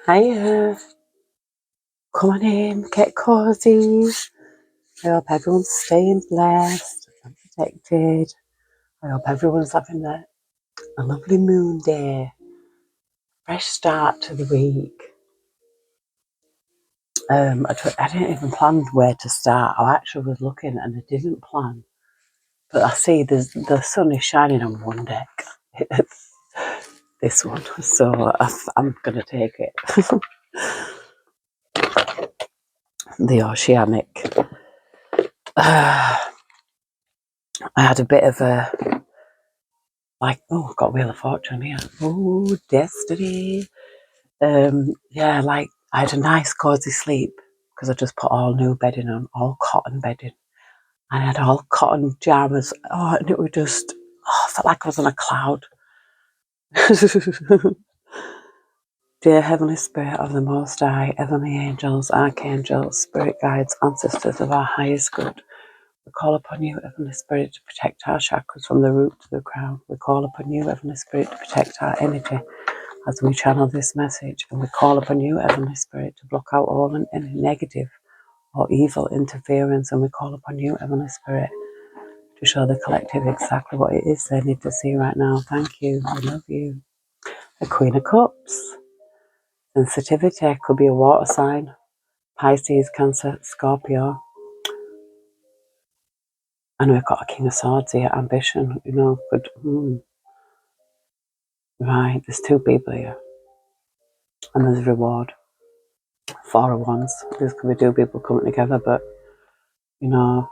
Hiya, come on in, get cozy. I hope everyone's staying blessed and protected. I hope everyone's having a lovely moon day. Fresh start to the week. I didn't even plan where to start. I actually was looking and I didn't plan. But I see the sun is shining on one deck. This one. So I'm going to take it. The oceanic. I had a bit of a, I've got Wheel of Fortune here. Oh, destiny. Yeah, I had a nice cozy sleep because I just put all new bedding on, all cotton bedding. I had all cotton pajamas. Oh, and it was just, I felt like I was on a cloud. Dear Heavenly Spirit of the Most High, heavenly angels, archangels, spirit guides, ancestors of our highest good, we call upon you, Heavenly Spirit, to protect our chakras from the root to the crown. We call upon you, Heavenly Spirit, to protect our energy as we channel this message. And we call upon you, Heavenly Spirit, to block out all any negative or evil interference. And we call upon you, Heavenly Spirit, to show the collective exactly what it is they need to see right now. Thank you. I love you. The Queen of Cups. Sensitivity could be a water sign. Pisces, Cancer, Scorpio. And we've got a King of Swords here. Ambition, good. Right, there's two people here. And there's reward. Four of Wands. This could be two people coming together, but, not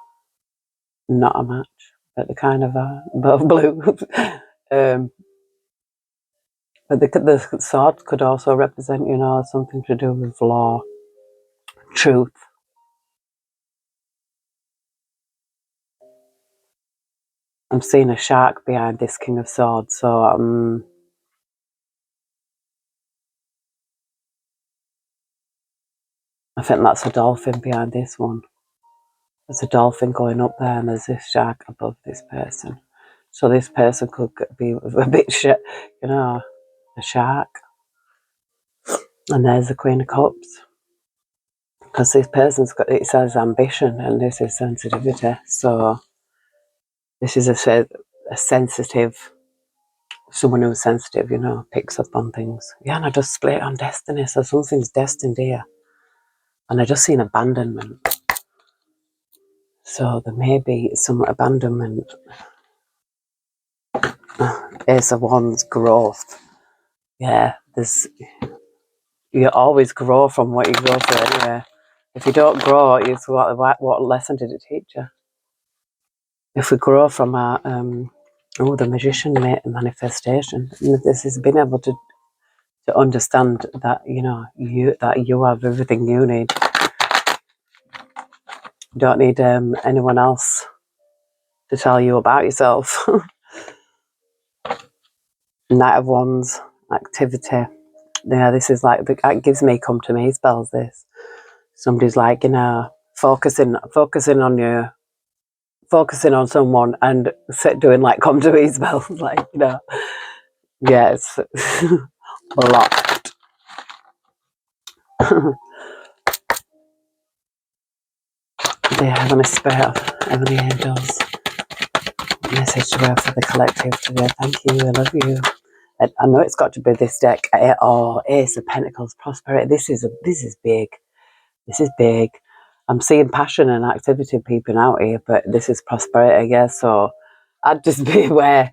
a match. But they kind of are. Both blue. But the sword could also represent, something to do with law, truth. I'm seeing a shark behind this King of Swords, so I think that's a dolphin behind this one. There's a dolphin going up there and there's this shark above this person. So this person could be a bit a shark. And there's the Queen of Cups. Because this person's got, it says ambition and this is sensitivity. So this is a sensitive, someone who's sensitive, picks up on things. Yeah, and I just split on destiny. So something's destined here. And I just seen abandonment. So there may be some abandonment. Ace of Wands, growth. Yeah, you always grow from what you go through anyway. If you don't grow, it's what lesson did it teach you? If we grow from our the Magician manifestation, this is being able to understand that you have everything you need. You don't need anyone else to tell you about yourself. Knight of Wands, activity. Yeah, this is like, it gives me come to me spells. This somebody's like, focusing on someone and doing like come to me spells, like, yeah, it's a lot. The Heavenly Spirit, Heavenly Angels, message to her for the collective today. Thank you, I love you. I know it's got to be this deck. Ace of Pentacles, prosperity. This is big. This is big. I'm seeing passion and activity peeping out here, but this is prosperity, yeah. So I'd just be aware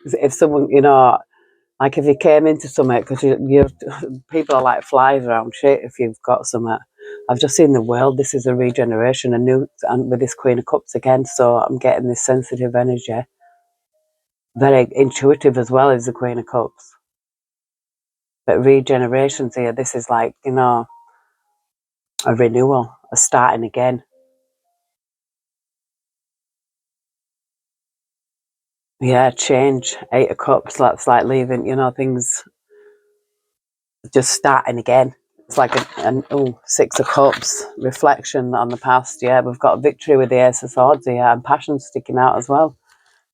if someone, like if you came into something, because you people are like flies around shit if you've got something. I've just seen the world. This is a regeneration, and with this Queen of Cups again. So I'm getting this sensitive energy, very intuitive as well as the Queen of Cups. But regenerations here. This is like a renewal, a starting again. Yeah, change. Eight of Cups. That's like leaving, things just starting again. It's like Six of Cups, reflection on the past. Yeah, we've got victory with the Ace of Swords here, and passion sticking out as well.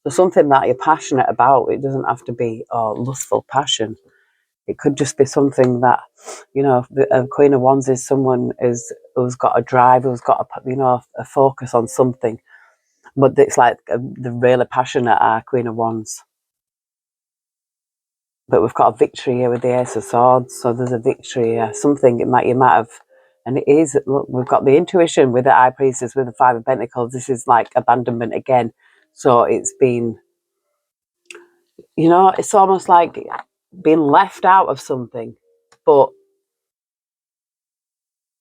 So something that you're passionate about, it doesn't have to be lustful passion. It could just be something that, you know, the Queen of Wands is someone who's got a drive, who's got a, you know, a focus on something. But it's like the really passionate are Queen of Wands. But we've got a victory here with the Ace of Swords, so there's a victory here. Something you might have, and it is. Look, we've got the intuition with the High Priestess, with the Five of Pentacles. This is like abandonment again. So it's been, you know, it's almost like being left out of something, but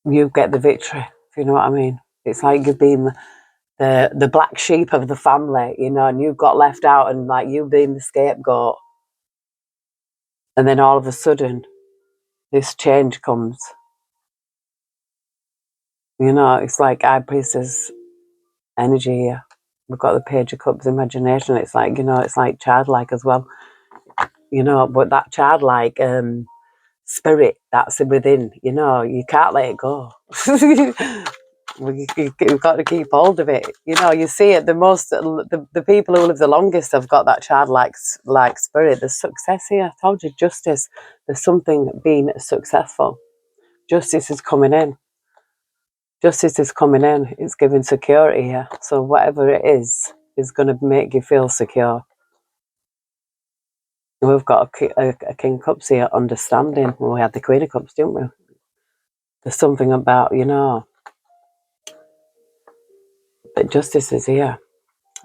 you get the victory. If you know what I mean? It's like you've been the black sheep of the family, you know, and you've got left out, and like you being the scapegoat, and then all of a sudden this change comes. You know, it's like High Priestess energy here. We've got the Page of Cups, imagination. It's like, you know, it's like childlike as well. You know, but that childlike spirit that's within, you know, you can't let it go. You've got to keep hold of it. You know, you see it. The people who live the longest have got that childlike like spirit. There's success here. I told you, justice. There's something being successful. Justice is coming in. Justice is coming in. It's giving security here. So whatever it is going to make you feel secure. We've got a King of Cups here, understanding. Well, we had the Queen of Cups, didn't we? There's something about, you know, that justice is here.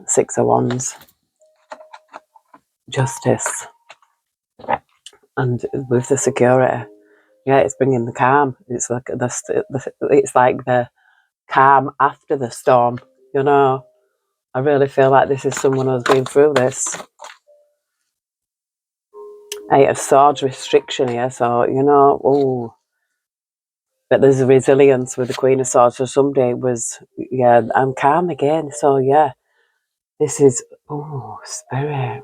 Six of Wands. Justice. And with the security, yeah, it's bringing the calm. It's like the calm after the storm, you know. I really feel like this is someone who's been through this. Eight of Swords, restriction here, so, you know, oh, but there's a resilience with the Queen of Swords. So somebody yeah, I'm calm again. So yeah, this is, oh, spirit.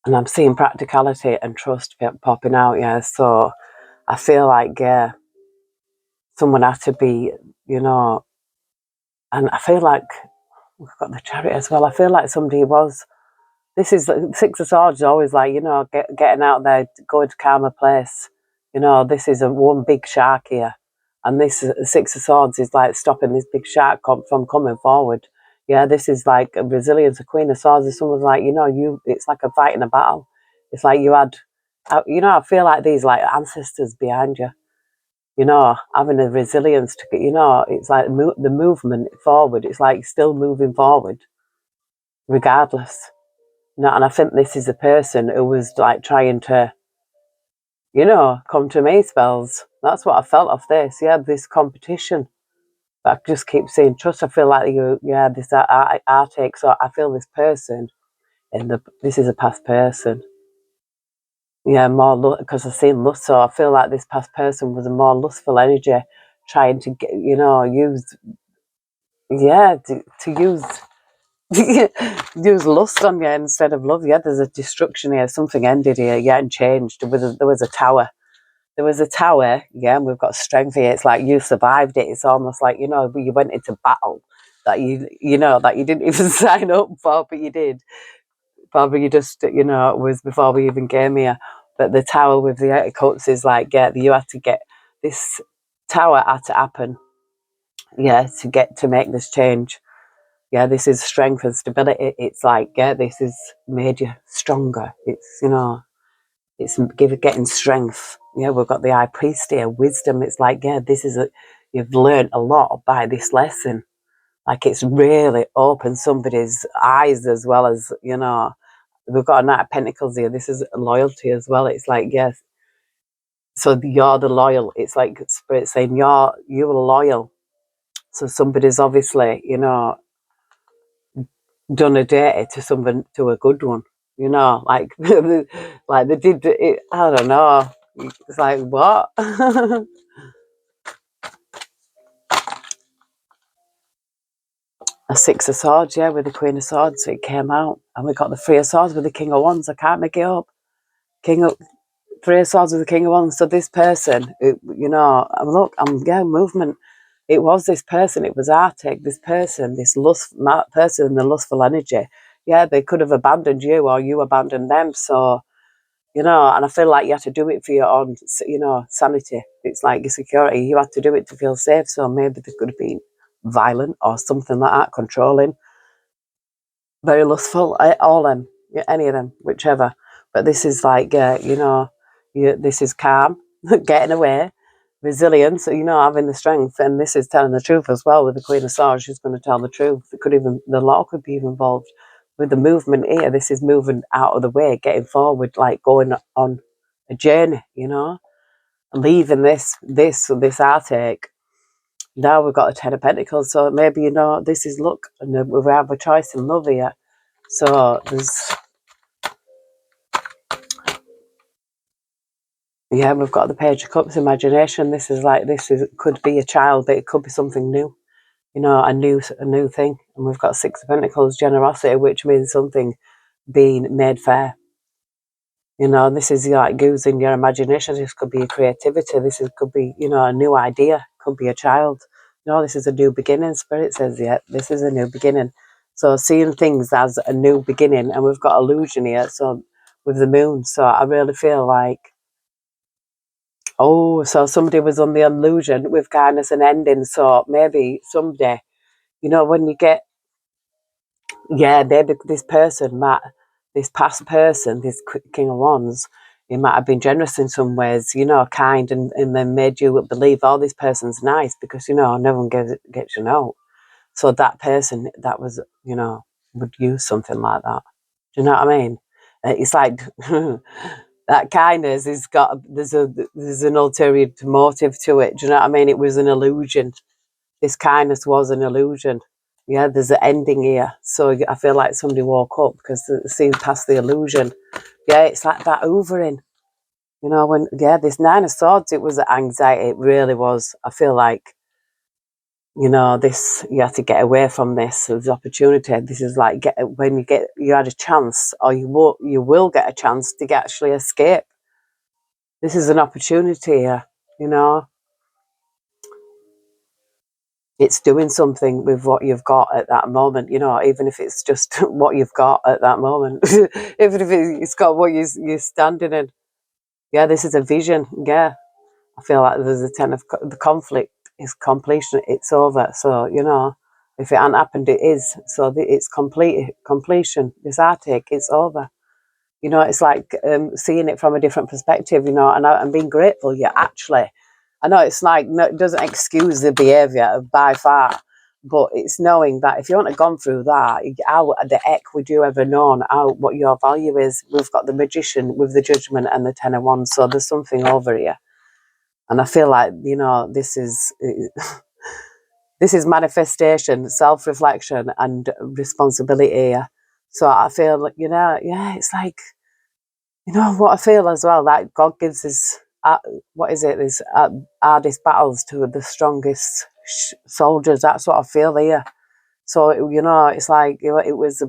And I'm seeing practicality and trust popping out, yeah. So I feel like, yeah, someone had to be, you know, and I feel like we've got the Chariot as well. I feel like somebody was, this is, Six of Swords is always like, you know, getting out there, going to calmer place. You know, this is one big shark here. And this Six of Swords is like stopping this big shark from coming forward. Yeah, this is like a resilience. A Queen of Swords is someone's like, you know, it's like a fight in a battle. It's like you had, you know, I feel like these like ancestors behind you. You know, having a resilience to, you know, it's like the movement forward. It's like still moving forward, regardless. You know, and I think this is a person who was like trying to, you know, come to me spells. That's what I felt of this. Yeah, this competition. But I just keep saying trust. I feel like this heartache. So I feel this person this is a past person. Yeah, more because I've seen lust. So I feel like this past person was a more lustful energy, trying to get, you know, to use use lust on you instead of love. Yeah, there's a destruction here. Something ended here. Yeah, and changed. There was a tower. There was a tower. Yeah, and we've got strength here. It's like you survived it. It's almost like, you know, you went into battle that you know that you didn't even sign up for, but you did. Probably you just, you know, it was before we even came here. But the tower with the Eight of Cups is like, yeah, you had to get this tower had to happen. Yeah, to make this change. Yeah, this is strength and stability. It's like, yeah, this has made you stronger. It's, you know, it's getting strength. Yeah, we've got the High Priest here, wisdom. It's like, yeah, you've learned a lot by this lesson. Like, it's really opened somebody's eyes as well as, you know, we've got a Knight of Pentacles here. This is loyalty as well. It's like, yes, so you're the loyal. It's like Spirit saying you're loyal. So somebody's obviously, you know, done a dirty to someone, to a good one, you know, like like they did it. I don't know, it's like, what? A Six of Swords, yeah, with the Queen of Swords. So it came out, and we got the Three of Swords with the King of Wands. I can't make it up. Three of Swords with the King of Wands. So this person, you know, look, movement. It was this person. It was Arctic. This person, this person, the lustful energy. Yeah, they could have abandoned you, or you abandoned them. So you know, and I feel like you have to do it for your own, you know, sanity. It's like your security. You have to do it to feel safe. So maybe they could have been violent or something like that, controlling, very lustful, all them, yeah, any of them, whichever. But this is like, you know, this is calm, getting away, resilience, you know, having the strength. And this is telling the truth as well with the Queen of Swords. She's going to tell the truth. It could even, the law could be involved with the movement here. This is moving out of the way, getting forward, like going on a journey, you know, leaving this heartache. Now we've got the Ten of Pentacles. So maybe, you know, this is luck. And we have a choice in love here. So there's, yeah, we've got the Page of Cups, imagination. This is like, could be a child, but it could be something new, you know, a new thing. And we've got Six of Pentacles, generosity, which means something being made fair. You know, this is like using your imagination. This could be creativity. Could be, you know, a new idea. Could be a child. You know, this is a new beginning. Spirit says, yeah, this is a new beginning. So seeing things as a new beginning, and we've got illusion here. So with the moon. So I really feel like, oh, so somebody was on the illusion with kindness and ending. So maybe someday, you know, when you get, yeah, maybe this person might, this past person, this King of Wands, he might have been generous in some ways, you know, kind, and then made you believe, oh, this person's nice, because, you know, no one gets you know. So that person that was, you know, would use something like that. Do you know what I mean? It's like that kindness has got, there's an ulterior motive to it. Do you know what I mean? It was an illusion. This kindness was an illusion. Yeah, there's an ending here. So I feel like somebody woke up because they've seen past the illusion. Yeah, it's like that hoovering. You know, when, yeah, this Nine of Swords, it was anxiety. It really was. I feel like, you know, this, you have to get away from this. There's opportunity. This is like, when you had a chance, or you will get a chance to actually escape. This is an opportunity here, you know. It's doing something with what you've got at that moment, you know, even if it's just what you've got at that moment, even if it's got what you're standing in. Yeah, this is a vision. Yeah, I feel like there's a ten of the conflict is completion. It's over. So, you know, if it hadn't happened, it is. So it's completion. This heartache, it's over. You know, it's like seeing it from a different perspective, you know, and being grateful. Yeah, actually, I know it's like, no, it doesn't excuse the behaviour by far, but it's knowing that if you hadn't have gone through that, how the heck would you ever known what your value is? We've got the Magician with the Judgment and the Ten of Wands, so there's something over here. And I feel like, you know, this is this is manifestation, self-reflection, and responsibility here. So I feel like, you know, yeah, it's like, you know what I feel as well, like God gives us, what is it, this hardest battles to the strongest soldiers. That's what I feel here. So, you know, it's like, you know, it was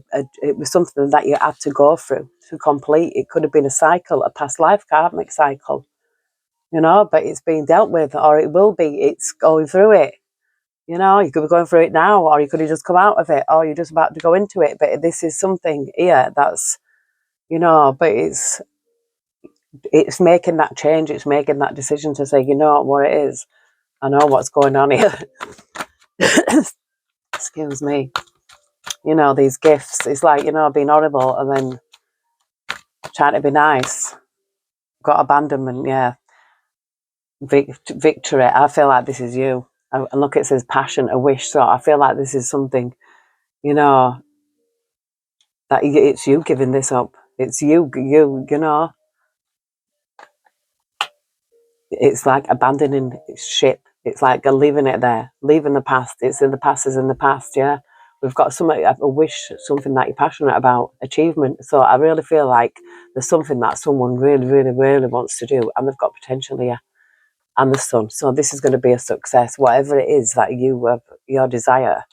something that you had to go through to complete. It could have been a cycle, a past life karmic cycle, you know, but it's being dealt with, or it will be. It's going through it. You know, you could be going through it now, or you could have just come out of it, or you're just about to go into it. But this is something here that's, you know, but it's making that change. It's making that decision to say, you know what it is. I know what's going on here. Excuse me. You know, these gifts. It's like, you know, being horrible and then trying to be nice. Got abandonment, yeah. Victory. I feel like this is you. And look, it says passion, a wish. So I feel like this is something, you know, that it's you giving this up. It's you know. It's like abandoning ship. It's like leaving it there, leaving the past. It's in the past, is in the past, yeah. We've got something, a wish, something that you're passionate about, achievement. So I really feel like there's something that someone really, really, really wants to do, and they've got potential here, and the sun. So this is going to be a success. Whatever it is that your desire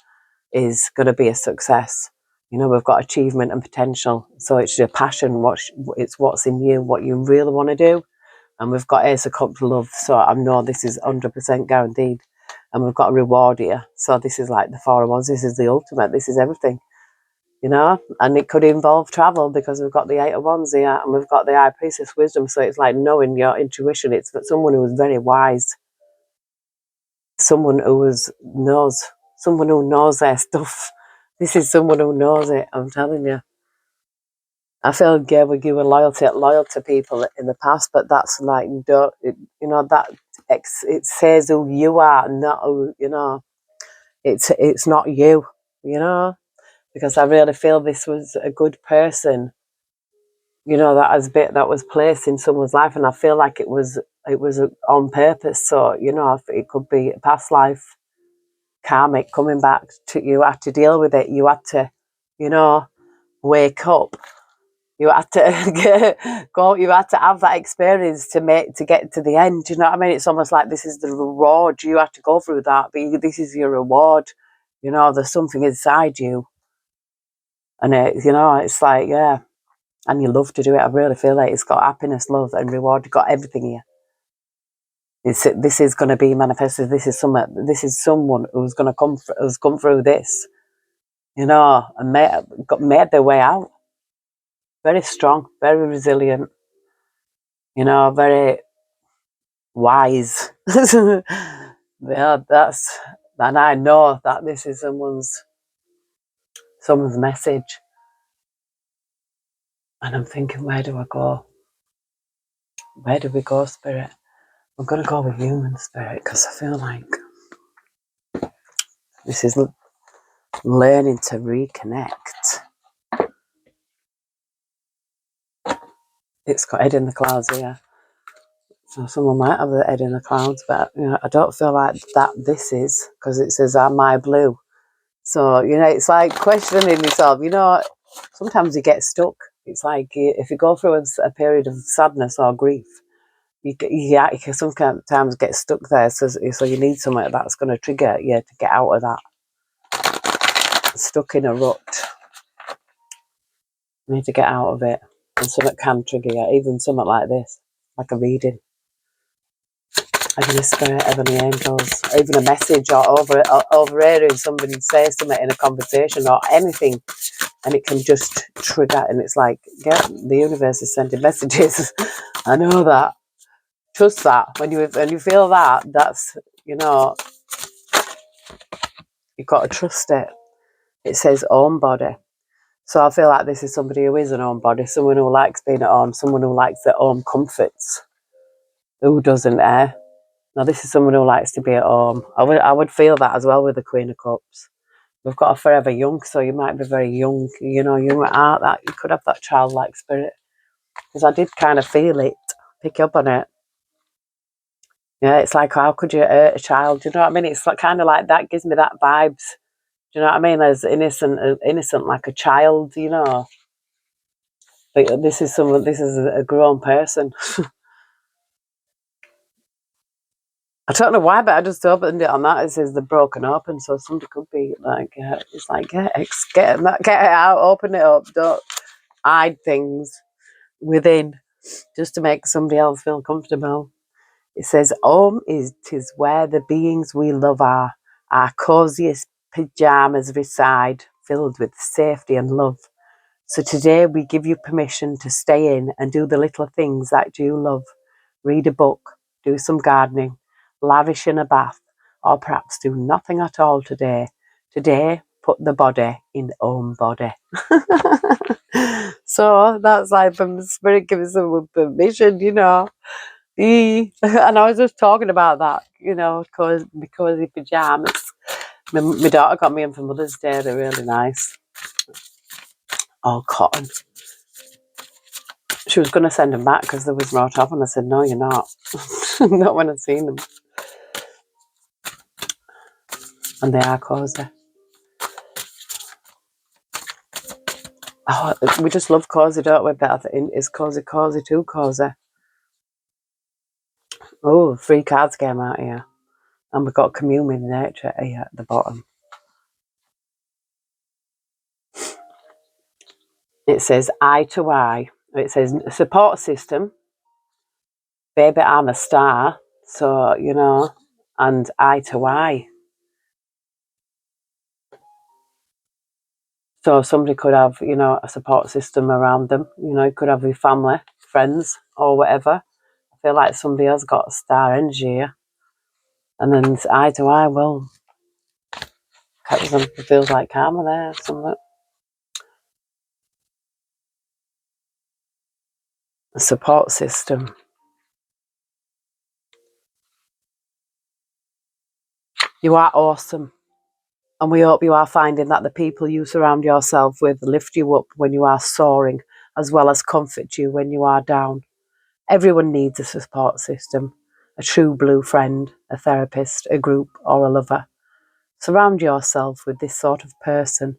is going to be a success. You know, we've got achievement and potential. So it's your passion, it's what's in you, what you really want to do. And we've got Ace of Cups love, so I know this is 100% guaranteed. And we've got a reward here. So this is like the Four of Wands. This is the ultimate. This is everything. you know, and it could involve travel because we've got the Eight of Wands here and we've got the High Priestess wisdom. So it's like knowing your intuition. It's someone who is very wise, someone who someone who knows their stuff. This is someone who knows it. I'm telling you. I feel you were loyal to people in the past, but that's like that it says who you are, not who It's not you, because I really feel this was a good person, that was placed in someone's life, and I feel like it was on purpose. So it could be a past life karmic coming back to you. Had to deal with it. You had to, wake up. You had to go. You had to have that experience to get to the end. Do you know what I mean? It's almost like this is the reward. You had to go through that, but this is your reward. There's something inside you, and it's like, yeah, and you love to do it. I really feel like it's got happiness, love, and reward. You've got everything here. This is going to be manifested. This is someone who's going to who's come through this, and made their way out. Very strong, very resilient. Very wise. Yeah, and I know that this is someone's message. And I'm thinking, where do I go? Where do we go, Spirit? I'm going to go with human, Spirit, because I feel like this is learning to reconnect. It's got head in the clouds here. So someone might have the head in the clouds, but I don't feel like that this is, because it says, am I blue? So, it's like questioning yourself. Sometimes you get stuck. It's like if you go through a period of sadness or grief, you can sometimes get stuck there. So you need something that's going to trigger you to get out of that. Stuck in a rut. You need to get out of it. And something can trigger you, even something like this, like a reading. Heavenly Spirit, Heavenly Angels, or even a message, or overhearing somebody say something in a conversation or anything, and it can just trigger, and it's like, yeah, the universe is sending messages. I know that. Trust that. When you feel that, that's, you've got to trust it. It says own body. So I feel like this is somebody who is an own body, someone who likes being at home, someone who likes their own comforts. Who doesn't, eh? Now, this is someone who likes to be at home. I would feel that as well with the Queen of Cups. We've got a forever young, so you might be very young. You could have that childlike spirit. Because I did kind of feel it, pick up on it. Yeah, it's like, how could you hurt a child? Do you know what I mean? It's like, kind of like that, gives me that vibes. Do you know what I mean? As innocent like a child, But this is a grown person. I don't know why, but I just opened it on that. It says they're broken open, so somebody could be like, it's like, get it out, open it up, don't hide things within, just to make somebody else feel comfortable. It says, home is where the beings we love are. Our coziest pajamas reside, filled with safety and love. So today we give you permission to stay in and do the little things that you love. Read a book, do some gardening, lavish in a bath, or perhaps do nothing at all today. Today, put the body in home body. So that's like from Spirit giving someone permission, And I was just talking about that, because the pajamas. My daughter got me in for Mother's Day. They're really nice. All cotton. She was going to send them back because there was no top, and I said, no, you're not. Not when I've seen them. And they are cozy. Oh, we just love cozy, don't we? But I think it's cozy too cozy. Oh, 3 cards came out here. And we've got commune with nature here at the bottom. It says eye to eye. It says support system. Baby, I'm a star. So, and eye to eye. So somebody could have, you know, a support system around them. You know, it could have your family, friends, or whatever. I feel like somebody has got star energy here. And then it's eye to eye, well, it feels like karma there, something. A support system. You are awesome. And we hope you are finding that the people you surround yourself with lift you up when you are soaring, as well as comfort you when you are down. Everyone needs a support system, a true blue friend, a therapist, a group, or a lover. Surround yourself with this sort of person.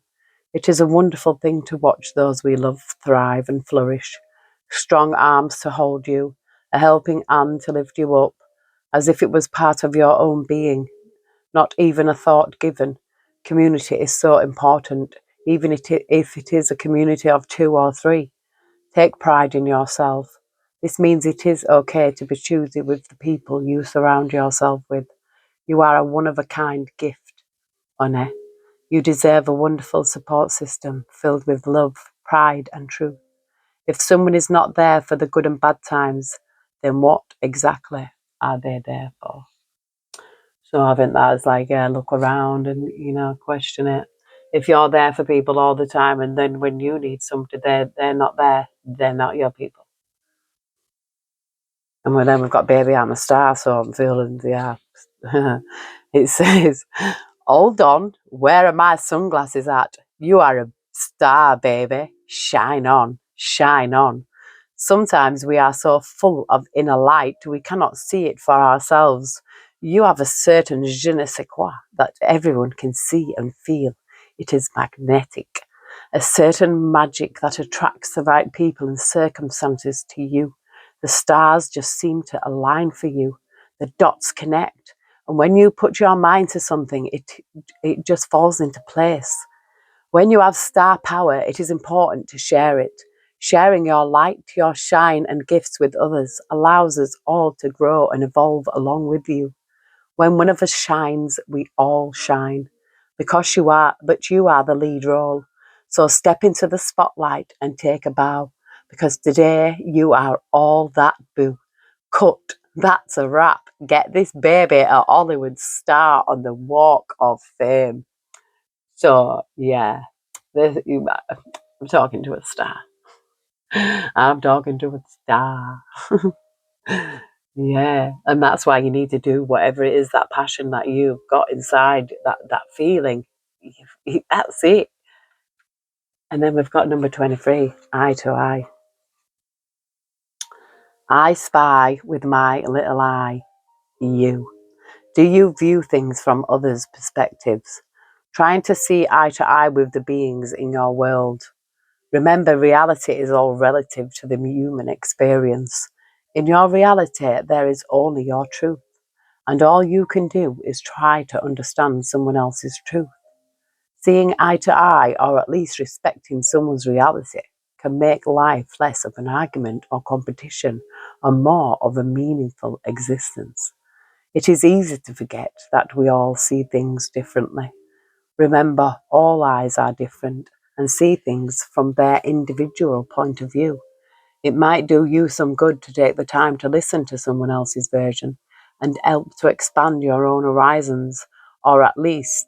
It is a wonderful thing to watch those we love thrive and flourish. Strong arms to hold you, a helping hand to lift you up, as if it was part of your own being, not even a thought given. Community is so important, even if it is a community of 2 or 3. Take pride in yourself. This means it is okay to be choosy with the people you surround yourself with. You are a one-of-a-kind gift, Honey. You deserve a wonderful support system filled with love, pride, and truth. If someone is not there for the good and bad times, then what exactly are they there for? So I think that's like, look around and, you know, question it. If you're there for people all the time and then when you need something, they're not there, they're not your people. And then we've got Baby I'm a Star, so I'm feeling, yeah. It says, hold on, where are my sunglasses at? You are a star, baby. Shine on, shine on. Sometimes we are so full of inner light we cannot see it for ourselves. You have a certain je ne sais quoi that everyone can see and feel. It is magnetic. A certain magic that attracts the right people and circumstances to you. The stars just seem to align for you. The dots connect. And when you put your mind to something, it just falls into place. When you have star power, it is important to share it. Sharing your light, your shine, and gifts with others allows us all to grow and evolve along with you. When one of us shines, we all shine. But you are the lead role. So step into the spotlight and take a bow. Because today you are all that, boo. Cut. That's a wrap. Get this baby a Hollywood star on the Walk of Fame. So, yeah, I'm talking to a star. I'm talking to a star. Yeah, and that's why you need to do whatever it is, that passion that you've got inside, that feeling. That's it. And then we've got number 23, eye to eye. I spy with my little eye you. Do you view things from others' perspectives, trying to see eye to eye with the beings in your world? Remember, reality is all relative to the human experience. In your reality, there is only your truth, and all you can do is try to understand someone else's truth. Seeing eye to eye, or at least respecting someone's reality, can make life less of an argument or competition and more of a meaningful existence. It is easy to forget that we all see things differently. Remember, all eyes are different and see things from their individual point of view. It might do you some good to take the time to listen to someone else's version and help to expand your own horizons, or at least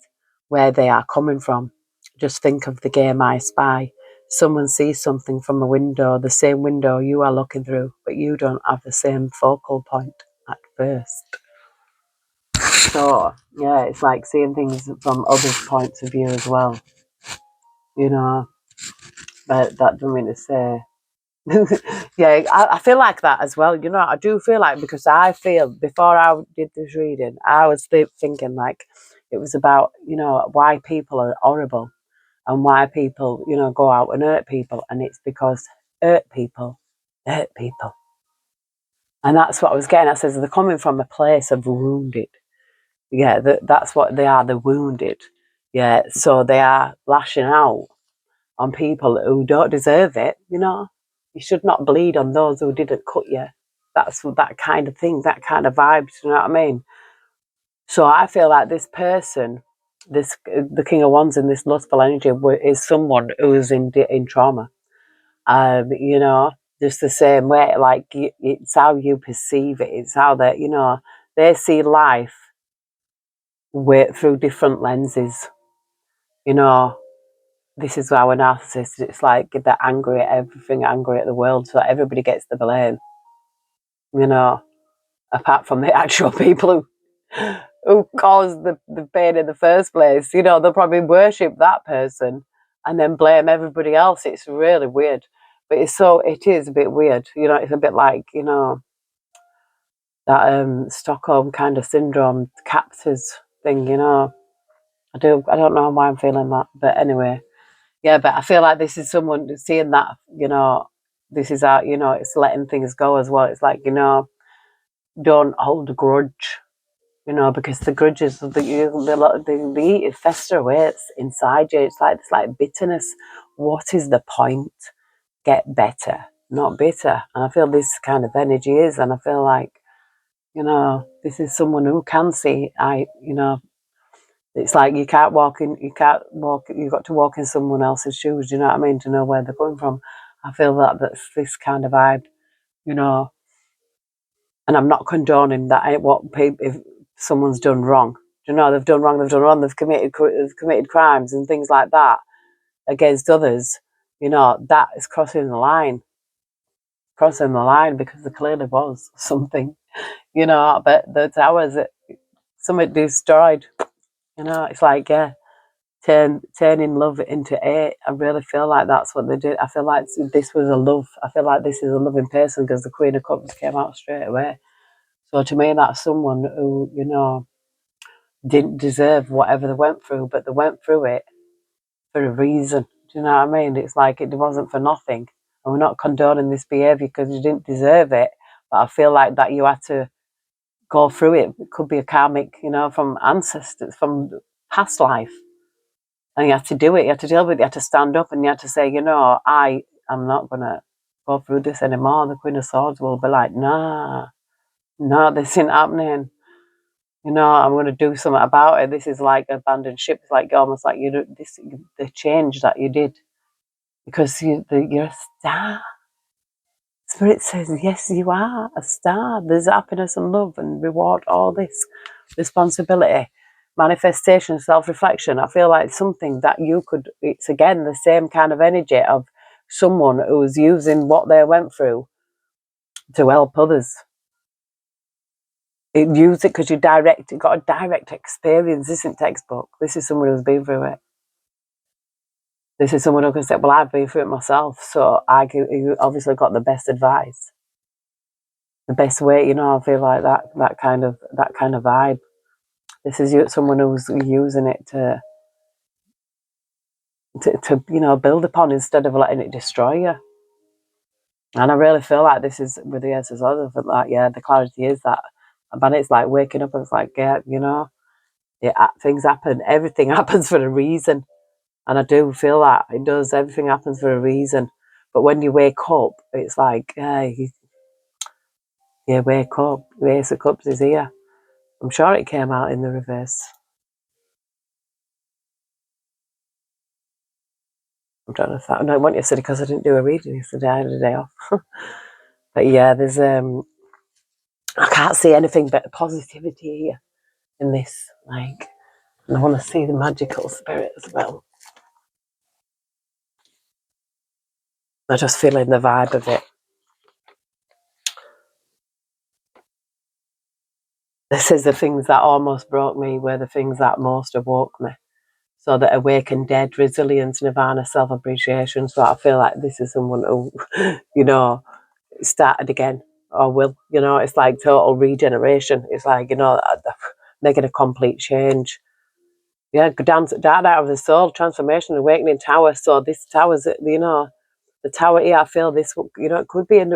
where they are coming from. Just think of the game I Spy. Someone sees something from a window, the same window you are looking through, but you don't have the same focal point at first. So, yeah, it's like seeing things from others' points of view as well, you know, but that doesn't mean to say. Yeah, I feel like that as well. You know, I do feel like, because I feel before I did this reading, I was thinking like it was about, you know, why people are horrible and why people, you know, go out and hurt people. And it's because hurt people hurt people. And that's what I was getting at. Says they're coming from a place of wounded. Yeah, that's what they are. They're wounded. Yeah, so they are lashing out on people who don't deserve it, you know. You should not bleed on those who didn't cut you. That's that kind of thing, that kind of vibes, you know what I mean? So I feel like this person, This the King of Wands in this lustful energy is someone who's in trauma. You know, just the same way. Like it's how you perceive it. It's how they, you know, they see life through different lenses. You know, this is why we're narcissists. It's like they're angry at everything, angry at the world, so everybody gets the blame. You know, apart from the actual people who caused the pain in the first place. You know, they'll probably worship that person and then blame everybody else. It's really weird. But it is a bit weird. You know, it's a bit like, you know, that Stockholm kind of syndrome captors thing, you know. I don't know why I'm feeling that. But anyway. Yeah, but I feel like this is someone seeing that, you know, this is how, you know, it's letting things go as well. It's like, you know, don't hold a grudge, you know, because the grudges, the fester away, it's inside you. It's like bitterness. What is the point? Get better, not bitter. And I feel this kind of energy is, and I feel like, you know, this is someone who can see, you know, it's like you can't walk, you've got to walk in someone else's shoes, do you know what I mean, to know where they're coming from. I feel that's this kind of vibe, you know, and I'm not condoning that if someone's done wrong. Do you know, they've done wrong, they've committed crimes and things like that against others, you know, that is crossing the line. Because there clearly was something, you know, but the towers, something destroyed, you know, it's like, yeah, turning love into hate. I really feel like that's what they did. I feel like this was a love. I feel like this is a loving person because the Queen of Cups came out straight away. So to me, that's someone who, you know, didn't deserve whatever they went through, but they went through it for a reason. Do you know what I mean? It's like it wasn't for nothing. And we're not condoning this behaviour because you didn't deserve it. But I feel like that you had to go through it. It could be a karmic, you know, from ancestors, from past life. And you had to do it. You had to deal with it. You had to stand up and you had to say, you know, I am not going to go through this anymore. The Queen of Swords will be like, nah, no, this isn't happening. You know, I'm going to do something about it. This is like abandoned ship. It's like almost like the change that you did because you're a star. Spirit says, yes, you are a star. There's happiness and love and reward, all this responsibility, manifestation, self-reflection. I feel like something that it's again the same kind of energy of someone who's using what they went through to help others. Use it because you got a direct experience. This isn't textbook. This is someone who's been through it. This is someone who can say, well, I've been through it myself, so you obviously got the best advice. The best way, you know, I feel like that kind of vibe. This is someone who's using it to you know, build upon instead of letting it destroy you. And I really feel like this is with the Aces of Swords. Like, yeah, the clarity is that, but it's like waking up and it's like, yeah, you know, things happen. Everything happens for a reason, and I do feel that it does. Everything happens for a reason. But when you wake up, it's like, wake up. The Ace of Cups is here. I'm sure it came out in the reverse. I'm trying to think. No, I went yesterday because I didn't do a reading yesterday. I had a day off. But yeah, there's I can't see anything but positivity here in this. Like, and I want to see the magical spirit as well. I'm just feeling the vibe of it. This is the things that almost broke me were the things that most awoke me. So that awakened dead, resilience, nirvana, self-appreciation. So I feel like this is someone who, you know, started again or will. You know, it's like total regeneration. It's like, you know, making a complete change. Yeah, down out of the soul, transformation, awakening tower. So this tower's, you know, the tower here, I feel this, you know, it could be a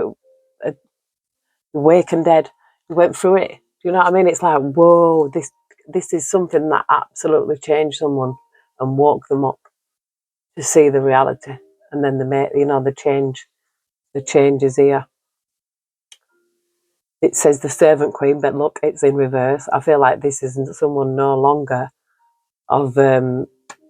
awakened dead. You went through it. Do you know what I mean? It's like, whoa, this is something that absolutely changed someone and woke them up to see the reality. And then the change is here. It says the servant queen, but look, it's in reverse. I feel like this isn't someone no longer of a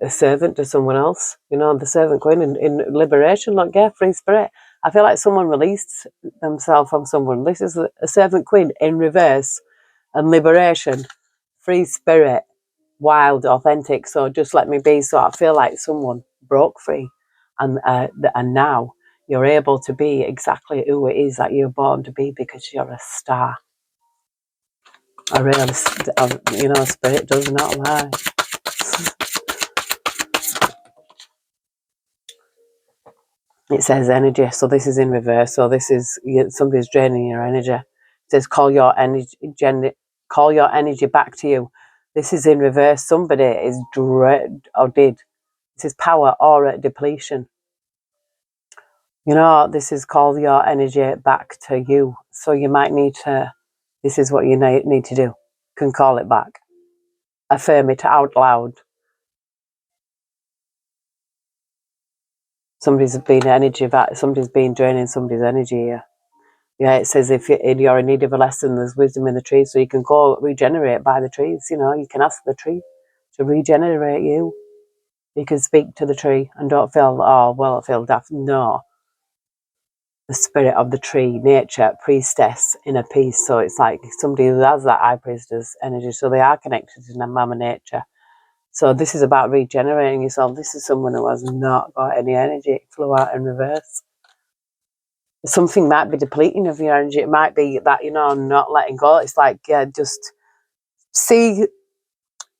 servant to someone else. You know, the servant queen in liberation, like, yeah, free spirit. I feel like someone released themselves from someone. This is a servant queen in reverse, and liberation, free spirit, wild, authentic. So just let me be. So I feel like someone broke free, and now you're able to be exactly who it is that you're born to be, because you're a star. A real, spirit does not lie. It says energy, so this is in reverse. So this is somebody's draining your energy. It says call your energy back to you. This is in reverse. Somebody is did. This is power aura depletion. You know, this is call your energy back to you. So you might need to. This is what you need to do. You can call it back. Affirm it out loud. Somebody's been draining somebody's energy here. Yeah, it says if you're in need of a lesson, there's wisdom in the trees, so you can go regenerate by the trees. You know, you can ask the tree to regenerate you. You can speak to the tree and don't feel, oh, well, I feel daft. No, the spirit of the tree, nature, priestess, inner peace. So it's like somebody who has that high priestess energy, so they are connected to Mama Nature. So this is about regenerating yourself. This is someone who has not got any energy. It flew out in reverse. Something might be depleting of your energy. It might be that, not letting go. It's like, yeah, just see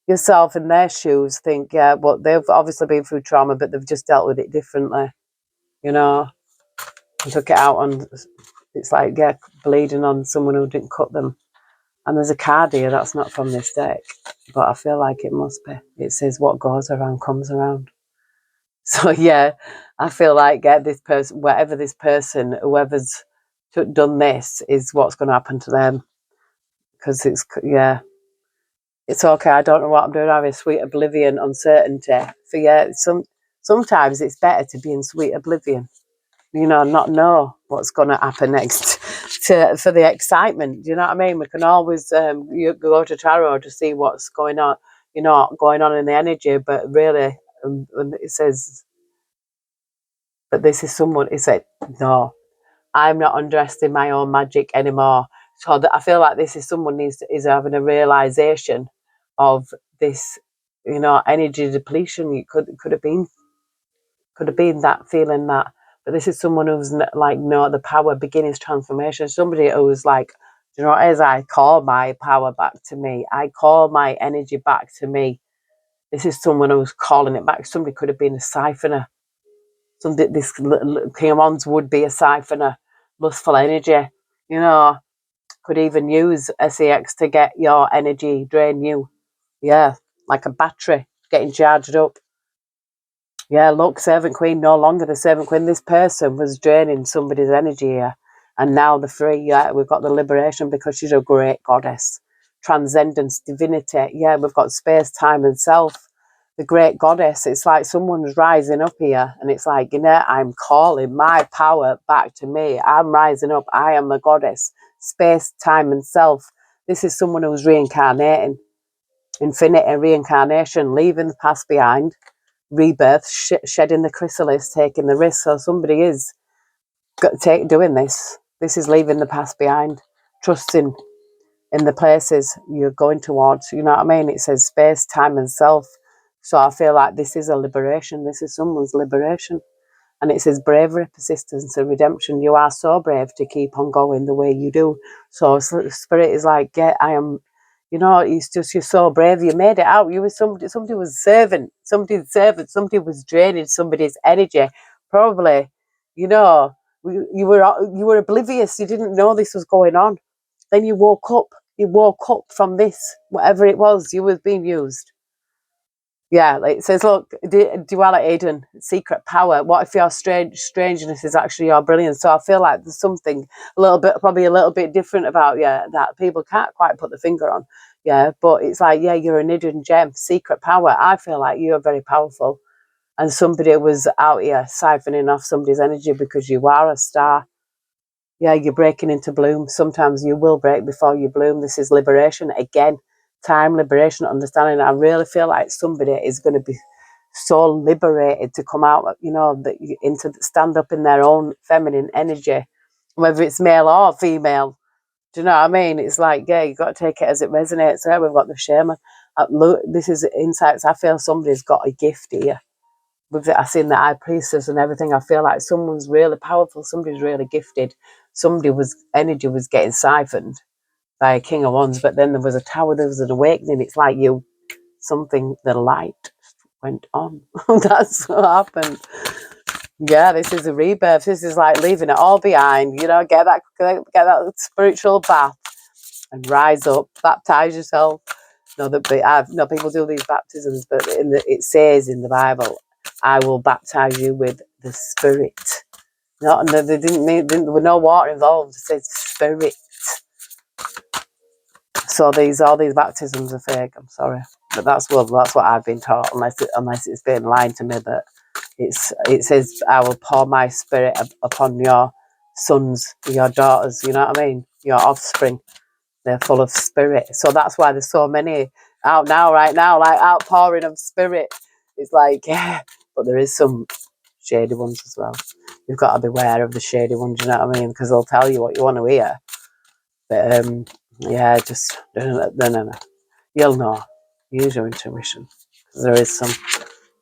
yourself in their shoes. Think, yeah, well, they've obviously been through trauma, but they've just dealt with it differently, and took it out on, it's like, yeah, bleeding on someone who didn't cut them. And there's a card here that's not from this deck, but I feel like it must be. It says what goes around comes around. So yeah, I feel like this person, whatever this person, whoever's done this, is what's going to happen to them. Because it's okay. I don't know what I'm doing. I have a sweet oblivion, uncertainty. Sometimes it's better to be in sweet oblivion. Not know what's going to happen next, for the excitement. Do you know what I mean? We can always go to tarot to see what's going on. Going on in the energy, but really, when it says. But this is someone, he said, no, I'm not undressed in my own magic anymore. So I feel like this is someone is having a realization of this, energy depletion. It could have been that feeling that. But this is someone who's like, no, the power beginnings transformation. Somebody who's like, as I call my power back to me, I call my energy back to me. This is someone who's calling it back. Somebody could have been a siphoner. This King of Wands would be a siphoner, lustful energy. Could even use SEX to get your energy, drain you. Yeah, like a battery getting charged up. Yeah, look, Servant Queen, no longer the Servant Queen. This person was draining somebody's energy here. And now the free, yeah, we've got the liberation because she's a great goddess. Transcendence, divinity. Yeah, we've got space, time, and self. The great goddess. It's like someone's rising up here. And it's like, I'm calling my power back to me. I'm rising up. I am a goddess. Space, time, and self. This is someone who's reincarnating. Infinity, reincarnation, leaving the past behind. Rebirth, shedding the chrysalis, taking the risk. So somebody is doing this. This is leaving the past behind, trusting in the places you're going towards. You know what I mean? It says space, time, and self. So I feel like this is a liberation. This is someone's liberation. And it says bravery, persistence, and redemption. You are so brave to keep on going the way you do. So Spirit is like, yeah, I am. It's just, you're so brave. You made it out. You were somebody was serving. Somebody was draining somebody's energy. Probably, you were oblivious. You didn't know this was going on. Then you woke up. You woke up from this, whatever it was. You was being used. Yeah, like it says, look, duality, Eden, secret power. What if your strangeness is actually your brilliance? So I feel like there's something probably a little bit different about that people can't quite put the finger on. Yeah, but it's like, yeah, you're an hidden gem, secret power. I feel like you're very powerful. And somebody was out here siphoning off somebody's energy because you are a star. Yeah, you're breaking into bloom. Sometimes you will break before you bloom. This is liberation again. time, liberation, understanding. I really feel like somebody is going to be so liberated to come out, you know, into stand up in their own feminine energy, whether it's male or female. Do you know what I mean? It's like, yeah, you've got to take it as it resonates. So we've got the shaman. Look, this is insights. I feel somebody's got a gift here. With it, I've seen the high priestess and everything. I feel like someone's really powerful. Somebody's really gifted. Energy was getting siphoned by a king of wands, but then there was a tower. There was an awakening. It's like the light went on. That's what happened. Yeah, this is a rebirth. This is like leaving it all behind. You know, get that spiritual bath and rise up, baptize yourself. No, people do these baptisms, but it says in the Bible, "I will baptize you with the Spirit." No, they didn't mean there were no water involved. It says Spirit. So all these baptisms are fake. I'm sorry, but that's what I've been taught. Unless it's been lied to me, that it says, "I will pour my Spirit upon your sons, your daughters." You know what I mean? Your offspring. They're full of spirit. So that's why there's so many out now, right now, like outpouring of spirit. It's like, yeah, but there is some shady ones as well. You've got to beware of the shady ones, you know what I mean? Because they'll tell you what you want to hear. But yeah, just no. You'll know. Use your intuition. Because there is some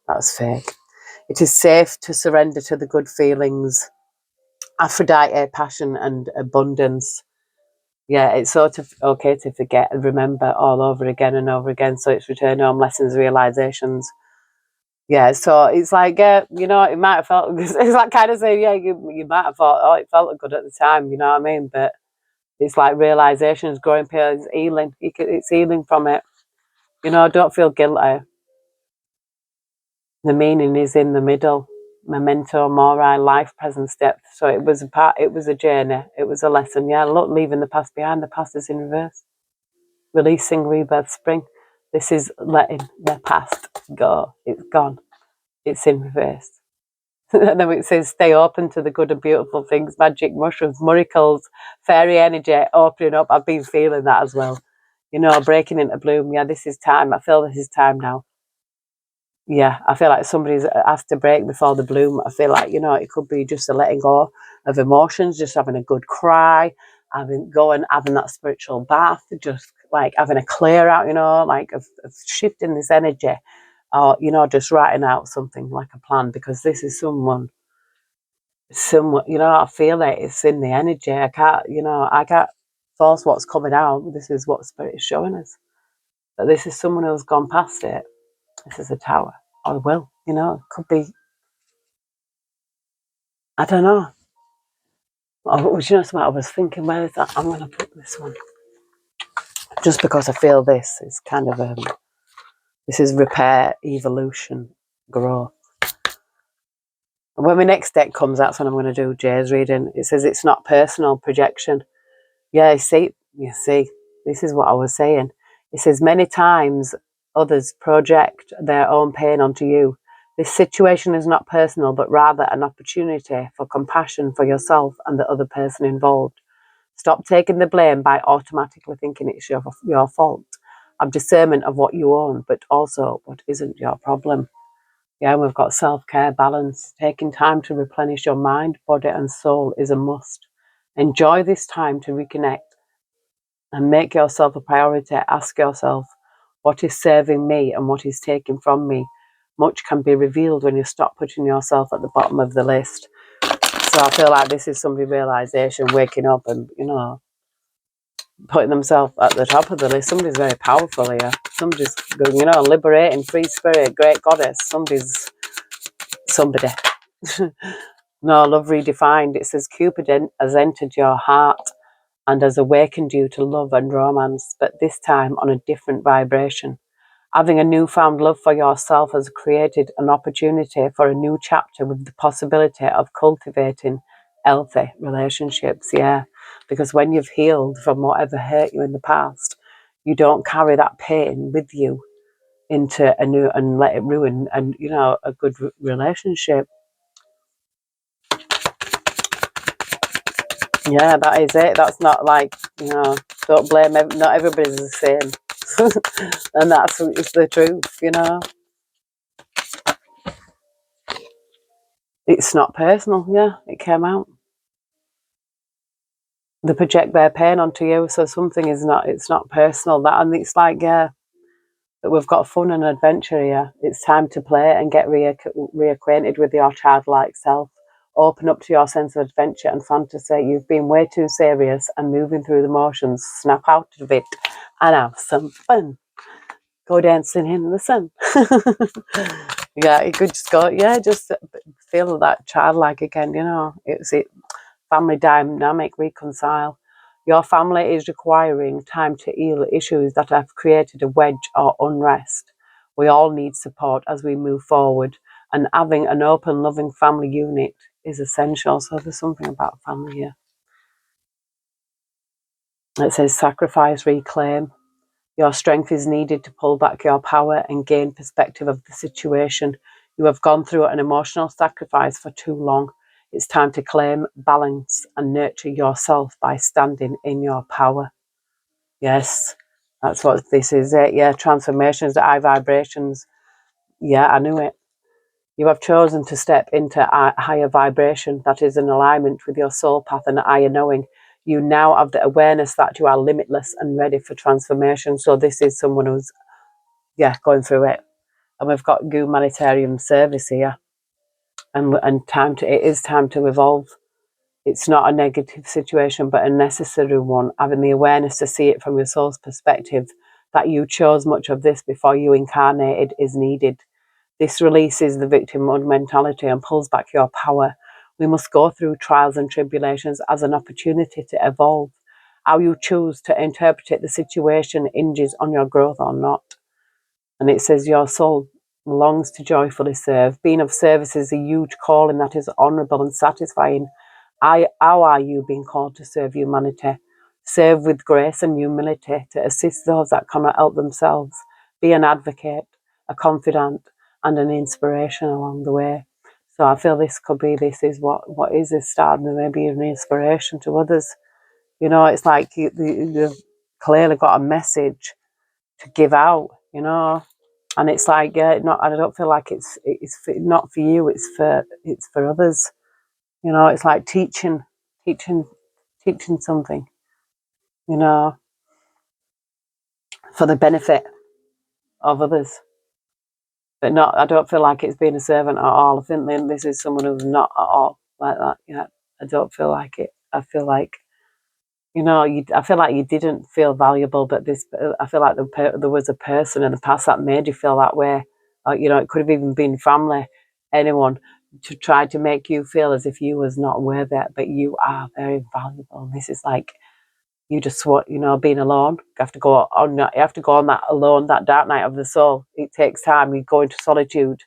that's fake. It is safe to surrender to the good feelings. Aphrodite, passion and abundance. Yeah, it's sort of okay to forget and remember all over again and over again. So it's return home, lessons, realizations. Yeah, so it's like, you know, it might have felt, it's like kind of saying, yeah, you might have thought, oh, it felt good at the time, you know what I mean? But it's like realizations, growing pains, healing. It's healing from it. You know, don't feel guilty. The meaning is in the middle. Memento mori, life, present, depth. So it was a journey. It was a lesson. Yeah, look, leaving the past behind. The past is in reverse. Releasing rebirth spring. This is letting the past go. It's gone. It's in reverse. And then it says, stay open to the good and beautiful things, magic, mushrooms, miracles, fairy energy, opening up. I've been feeling that as well. You know, breaking into bloom. Yeah, this is time. I feel this is time now. Yeah, I feel like somebody's asked to break before the bloom. I feel like, you know, it could be just a letting go of emotions, just having a good cry, having that spiritual bath, just like having a clear out, you know, like of shifting this energy, or, you know, just writing out something like a plan, because this is someone, you know, I feel it. It's in the energy. I can't force what's coming out. This is what spirit is showing us. But this is someone who's gone past it. This is a tower, or will, you know, it could be. I don't know. Oh, you know what I was thinking? Where is that? I'm going to put this one. Just because I feel this is kind of this is repair, evolution, growth. And when my next deck comes, that's when I'm going to do Jay's reading. It says it's not personal projection. Yeah, you see, this is what I was saying. It says many times others project their own pain onto you. This situation is not personal, but rather an opportunity for compassion for yourself and the other person involved. Stop taking the blame by automatically thinking it's your fault. Have discernment of what you own, but also what isn't your problem. Yeah, we've got self-care, balance. Taking time to replenish your mind, body and soul is a must. Enjoy this time to reconnect and make yourself a priority. Ask yourself, what is serving me and what is taken from me? Much can be revealed when you stop putting yourself at the bottom of the list. So I feel like this is somebody's realization, waking up and, you know, putting themselves at the top of the list. Somebody's very powerful here. Somebody's, you know, liberating, free spirit, great goddess. Somebody. No, love redefined. It says Cupid has entered your heart and has awakened you to love and romance, but this time on a different vibration. Having a newfound love for yourself has created an opportunity for a new chapter with the possibility of cultivating healthy relationships. Yeah, because when you've healed from whatever hurt you in the past, you don't carry that pain with you into a new and let it ruin and, you know, a good relationship. Yeah, that is it. That's not like, you know, don't blame, not everybody's the same. And that's it's the truth, you know. It's not personal, yeah, it came out. They project their pain onto you, so something is not, it's not personal. That, and it's like, yeah, that we've got fun and adventure here. It's time to play and get reacquainted with your childlike self. Open up to your sense of adventure and fantasy. You've been way too serious and moving through the motions. Snap out of it and have some fun. Go dancing in the sun. Yeah, you could just go, yeah, just feel that childlike again, you know. It's it. Family dynamic, reconcile. Your family is requiring time to heal issues that have created a wedge or unrest. We all need support as we move forward, and having an open, loving family unit is essential. So there's something about family here. It says sacrifice, reclaim. Your strength is needed to pull back your power and gain perspective of the situation. You have gone through an emotional sacrifice for too long. It's time to claim, balance, and nurture yourself by standing in your power. Yes, that's what this is. It. Yeah, transformations, high vibrations. Yeah, I knew it. You have chosen to step into a higher vibration that is in alignment with your soul path and higher knowing. You now have the awareness that you are limitless and ready for transformation. So this is someone who's, yeah, going through it. And we've got humanitarian service here. And time to, it is time to evolve. It's not a negative situation, but a necessary one. Having the awareness to see it from your soul's perspective, that you chose much of this before you incarnated, is needed. This releases the victimhood mentality and pulls back your power. We must go through trials and tribulations as an opportunity to evolve. How you choose to interpret the situation hinges on your growth or not. And it says your soul longs to joyfully serve. Being of service is a huge calling that is honourable and satisfying. How are you being called to serve humanity? Serve with grace and humility to assist those that cannot help themselves. Be an advocate, a confidant, and an inspiration along the way. So I feel this could be, this is what is this starting, maybe an inspiration to others. You know, it's like you've clearly got a message to give out, you know. And it's like, yeah, I don't feel like it's not for you, it's for others. You know, it's like teaching something, you know, for the benefit of others. But not, I don't feel like it's being a servant at all. I think this is someone who's not at all like that. Yeah, I don't feel like it. I feel like, you know, I feel like you didn't feel valuable, but I feel like there was a person in the past that made you feel that way. You know, it could have even been family, anyone, to try to make you feel as if you was not worth it, but you are very valuable. This is like, you just want, you know, being alone. You have to go on that alone, that dark night of the soul. It takes time. You go into solitude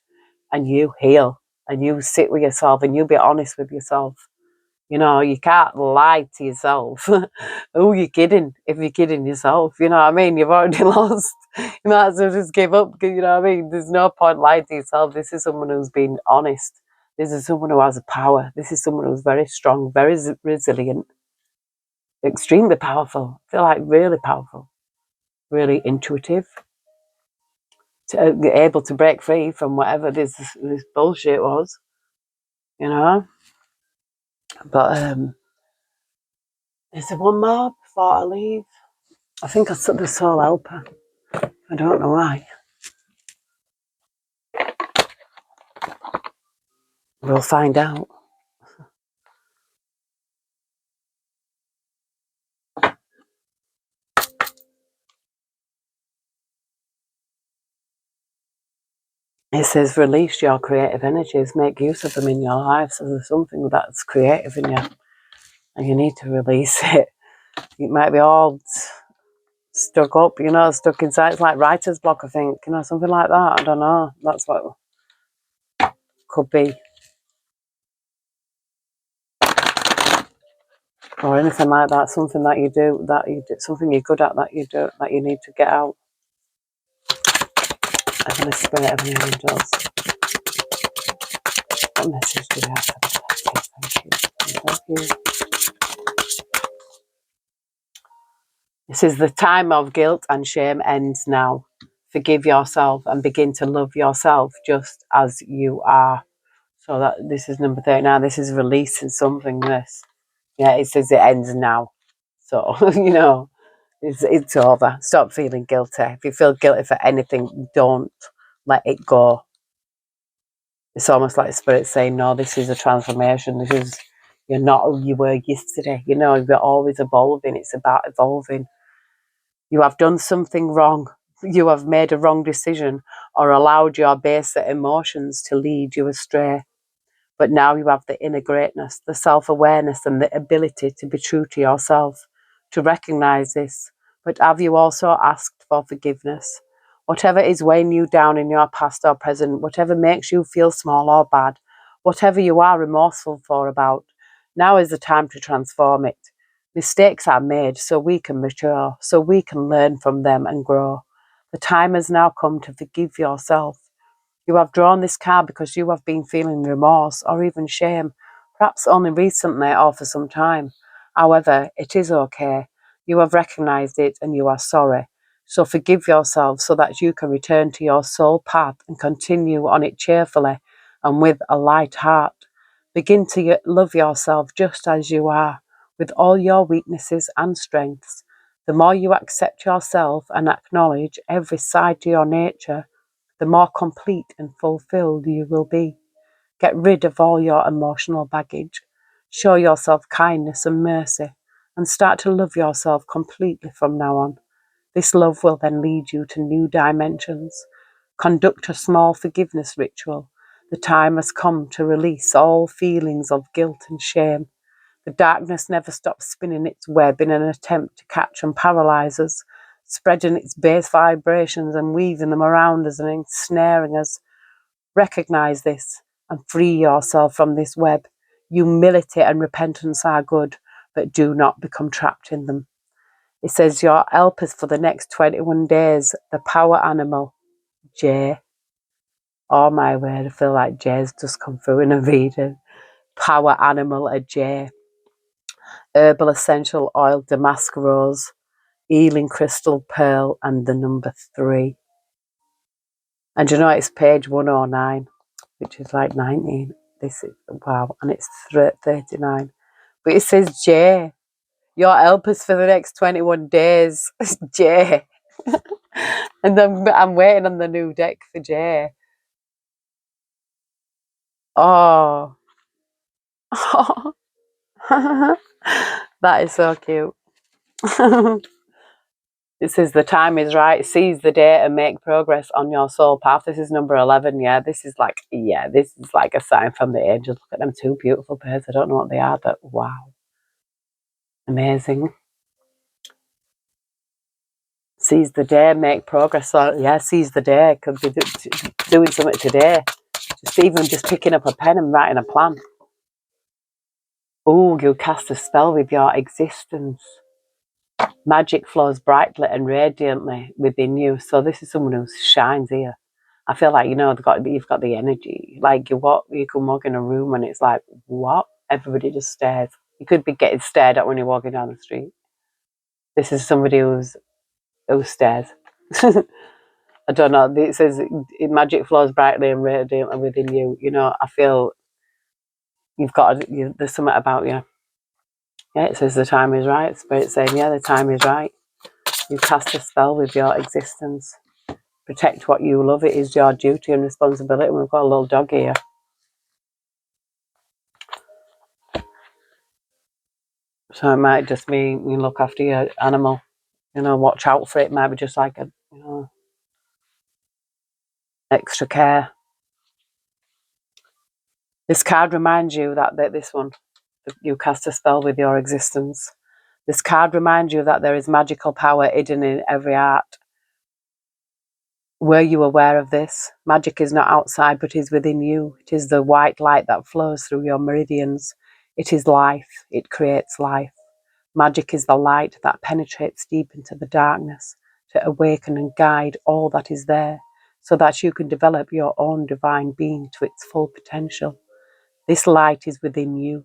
and you heal and you sit with yourself and you be honest with yourself. You know, you can't lie to yourself. Who are you kidding if you're kidding yourself? You know what I mean? You've already lost. You might as well just give up. You know what I mean? There's no point lying to yourself. This is someone who's been honest. This is someone who has a power. This is someone who's very strong, very resilient, extremely powerful. I feel like really powerful, really intuitive, able to break free from whatever this bullshit was, you know. But is there one more before I leave? I think I took the soul helper. I don't know why. We'll find out. It says release your creative energies, make use of them in your life. So there's something that's creative in you and you need to release it. It might be all stuck up, you know, stuck inside. It's like writer's block, I think, you know, something like that. I don't know. That's what could be. Or anything like that, something that you do, something you're good at that you do, that you need to get out. Heavenly Spirit, Heavenly Angels, what message do we have for the collective? Thank you. Thank you. This is the time of guilt and shame ends now. Forgive yourself and begin to love yourself just as you are. So that this is number 39. This is releasing something. This, yeah, it says it ends now. So it's over. Stop feeling guilty. If you feel guilty for anything, don't let it go. It's almost like Spirit saying, no, this is a transformation. You're not who you were yesterday. You're always evolving. It's about evolving. You have done something wrong. You have made a wrong decision or allowed your baser emotions to lead you astray. But now you have the inner greatness, the self-awareness and the ability to be true to yourself, to recognize this. But have you also asked for forgiveness? Whatever is weighing you down in your past or present, whatever makes you feel small or bad, whatever you are remorseful for about, now is the time to transform it. Mistakes are made so we can mature, so we can learn from them and grow. The time has now come to forgive yourself. You have drawn this card because you have been feeling remorse or even shame, perhaps only recently or for some time. However, it is okay. You have recognized it and you are sorry. So forgive yourself so that you can return to your soul path and continue on it cheerfully and with a light heart. Begin to love yourself just as you are, with all your weaknesses and strengths. The more you accept yourself and acknowledge every side to your nature, the more complete and fulfilled you will be. Get rid of all your emotional baggage. Show yourself kindness and mercy, and start to love yourself completely from now on. This love will then lead you to new dimensions. Conduct a small forgiveness ritual. The time has come to release all feelings of guilt and shame. The darkness never stops spinning its web in an attempt to catch and paralyze us, spreading its base vibrations and weaving them around us and ensnaring us. Recognize this and free yourself from this web. Humility and repentance are good, but do not become trapped in them. It says your helpers for the next 21 days, the power animal, J. Oh my word, I feel like J's just come through in a reading. Power animal, a J. Herbal essential oil, damask rose, healing crystal pearl, and the number 3. And it's page 109, which is like 19. This is wow, and it's 39. But it says J. Your helpers for the next 21 days. J. And then I'm waiting on the new deck for J. Oh. That is so cute. It says the time is right. Seize the day and make progress on your soul path. This is number 11. Yeah, this is like a sign from the angels. Look at them two beautiful birds. I don't know what they are, but wow. Amazing. Seize the day, make progress. So yeah, seize the day. Could be doing something today. Just picking up a pen and writing a plan. Oh, you cast a spell with your existence. Magic flows brightly and radiantly within you. So this is someone who shines here. I feel like you've got the energy. Like you can walk in a room and it's like, what? Everybody just stares. You could be getting stared at when you're walking down the street. This is somebody who stares. I don't know. It says magic flows brightly and radiantly within you. I feel there's something about you. Yeah, it says the time is right. Spirit saying, yeah, the time is right. You cast a spell with your existence. Protect what you love. It is your duty and responsibility. We've got a little dog here. So it might just mean you look after your animal. Watch out for it. It might be just like extra care. This card reminds you that this one, you cast a spell with your existence. This card reminds you that there is magical power hidden in every art. Were you aware of this? Magic is not outside, but is within you. It is the white light that flows through your meridians. It is life. It creates life. Magic is the light that penetrates deep into the darkness to awaken and guide all that is there so that you can develop your own divine being to its full potential. This light is within you.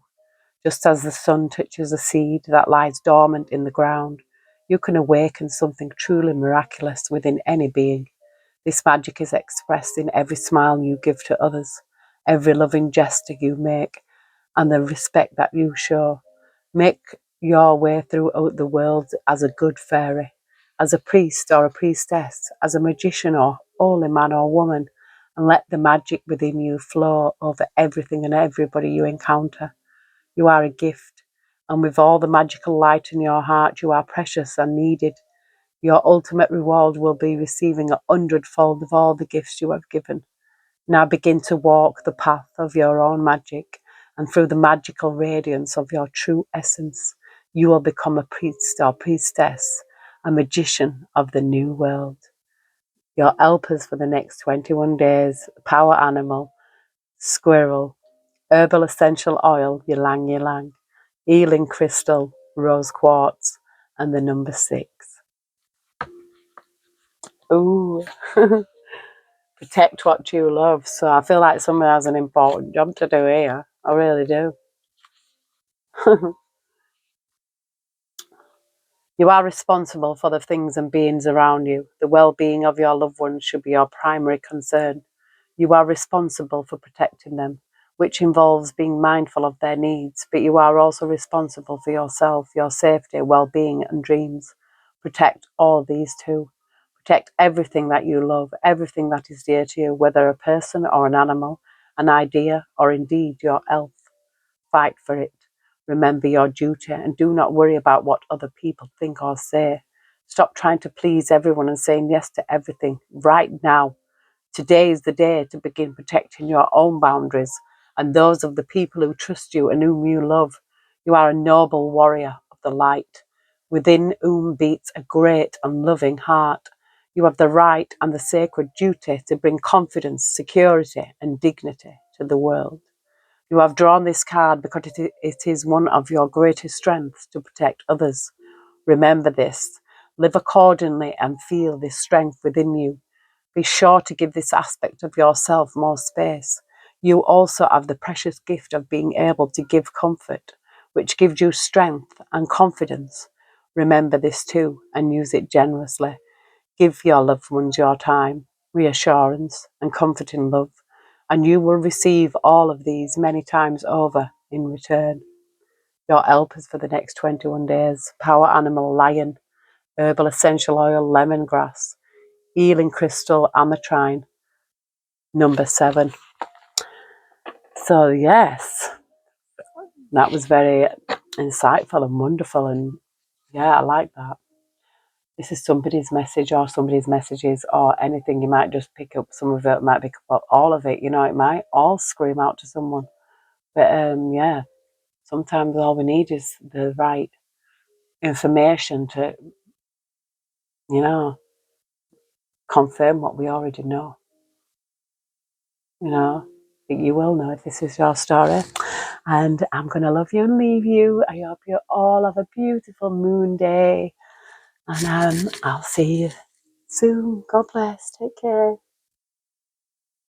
Just as the sun touches a seed that lies dormant in the ground, You can awaken something truly miraculous within any being. This magic is expressed in every smile you give to others, every loving gesture you make, and the respect that you show. Make your way throughout the world as a good fairy, as a priest or a priestess, as a magician or holy man or woman, and let the magic within you flow over everything and everybody you encounter. You are a gift, and with all the magical light in your heart, you are precious and needed. Your ultimate reward will be receiving 100-fold of all the gifts you have given. Now begin to walk the path of your own magic, and through the magical radiance of your true essence, you will become a priest or priestess, a magician of the new world. Your helpers for the next 21 days, power animal, squirrel, herbal essential oil, ylang ylang, healing crystal, rose quartz, and the number 6. Ooh. Protect what you love. So I feel like someone has an important job to do here. I really do. You are responsible for the things and beings around you. The well-being of your loved ones should be your primary concern. You are responsible for protecting them, which involves being mindful of their needs, but you are also responsible for yourself, your safety, well-being, and dreams. Protect all these too. Protect everything that you love, everything that is dear to you, whether a person or an animal, an idea, or indeed your health. Fight for it. Remember your duty and do not worry about what other people think or say. Stop trying to please everyone and saying yes to everything right now. Today is the day to begin protecting your own boundaries and those of the people who trust you and whom you love. You are a noble warrior of the light, within whom beats a great and loving heart. You have the right and the sacred duty to bring confidence, security, and dignity to the world. You have drawn this card because it is one of your greatest strengths to protect others. Remember this. Live accordingly and feel this strength within you. Be sure to give this aspect of yourself more space. You also have the precious gift of being able to give comfort, which gives you strength and confidence. Remember this too and use it generously. Give your loved ones your time, reassurance, and comforting love, and you will receive all of these many times over in return. Your helpers for the next 21 days, power animal lion, herbal essential oil lemongrass, healing crystal ametrine, number 7. So yes, that was very insightful and wonderful, and yeah, I like that. This is somebody's message or somebody's messages or anything. You might just pick up some of it, might pick up all of it, it might all scream out to someone. But yeah, sometimes all we need is the right information to, confirm what we already know. You will know if this is your story. And I'm going to love you and leave you. I hope you all have a beautiful moon day. And I'll see you soon. God bless. Take care.